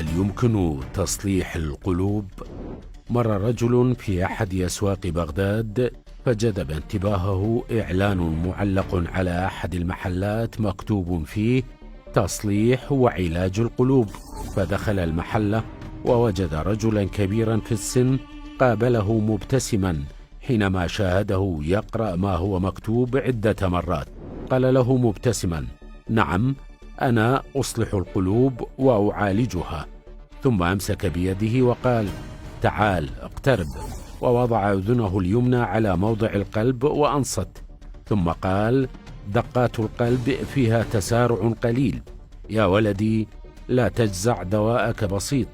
هل يمكن تصليح القلوب؟ مر رجل في أحد أسواق بغداد فجذب انتباهه إعلان معلق على أحد المحلات مكتوب فيه تصليح وعلاج القلوب، فدخل المحل ووجد رجلا كبيرا في السن قابله مبتسما حينما شاهده يقرأ ما هو مكتوب عدة مرات. قال له مبتسما: نعم، أنا أصلح القلوب وأعالجها. ثم أمسك بيده وقال: تعال اقترب، ووضع أذنه اليمنى على موضع القلب وأنصت، ثم قال: دقات القلب فيها تسارع قليل، يا ولدي لا تجزع، دواءك بسيط.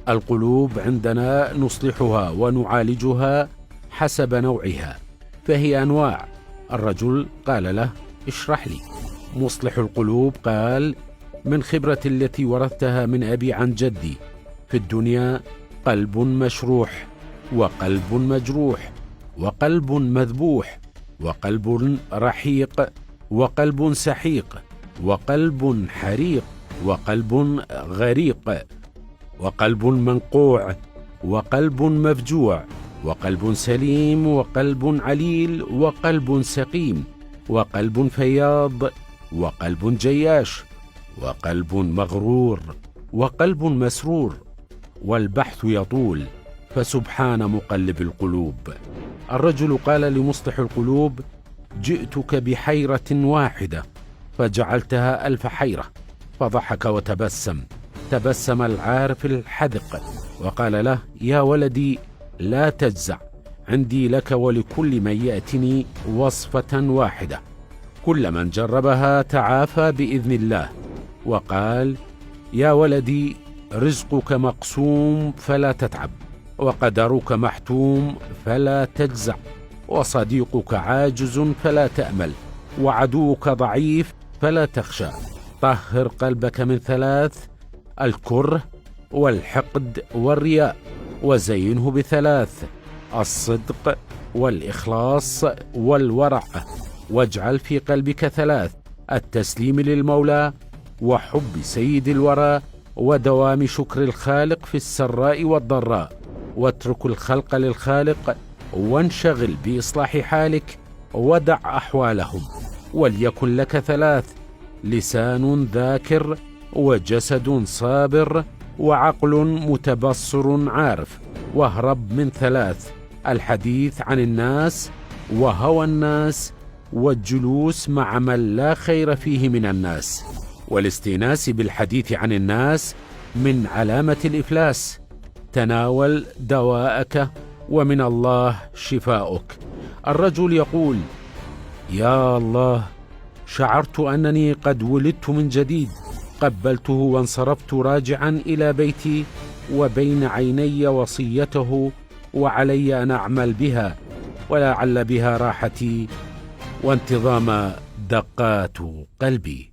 القلوب عندنا نصلحها ونعالجها حسب نوعها، فهي أنواع. الرجل قال له: اشرح لي. مصلح القلوب قال: من خبرتي التي ورثتها من أبي عن جدي، في الدنيا قلب مشروح، وقلب مجروح، وقلب مذبوح، وقلب رحيق، وقلب سحيق، وقلب حريق، وقلب غريق، وقلب منقوع، وقلب مفجوع، وقلب سليم، وقلب عليل، وقلب سقيم، وقلب فياض، وقلب جياش، وقلب مغرور، وقلب مسرور، والبحث يطول، فسبحان مقلب القلوب. الرجل قال لمصلح القلوب: جئتك بحيرة واحدة فجعلتها 1000 حيرة. فضحك وتبسم، تبسم العارف الحذق وقال له: يا ولدي لا تجزع، عندي لك ولكل من يأتني وصفة واحدة، كل من جربها تعافى بإذن الله. وقال: يا ولدي رزقك مقسوم فلا تتعب، وقدرك محتوم فلا تجزع، وصديقك عاجز فلا تأمل، وعدوك ضعيف فلا تخشى. طهر قلبك من 3: الكره والحقد والرياء، وزينه ب3: الصدق والإخلاص والورع، واجعل في قلبك 3: التسليم للمولى، وحب سيد الورى، ودوام شكر الخالق في السراء والضراء، واترك الخلق للخالق، وانشغل بإصلاح حالك ودع أحوالهم. وليكن لك 3: لسان ذاكر، وجسد صابر، وعقل متبصر عارف. واهرب من 3: الحديث عن الناس، وهوى الناس، والجلوس مع من لا خير فيه من الناس. والاستئناس بالحديث عن الناس من علامة الإفلاس. تناول دواءك ومن الله شفاؤك. الرجل يقول: يا الله، شعرت أنني قد ولدت من جديد. قبلته وانصرفت راجعا إلى بيتي، وبين عيني وصيته، وعلي أن أعمل بها، ولعل بها راحتي وانتظام دقات قلبي.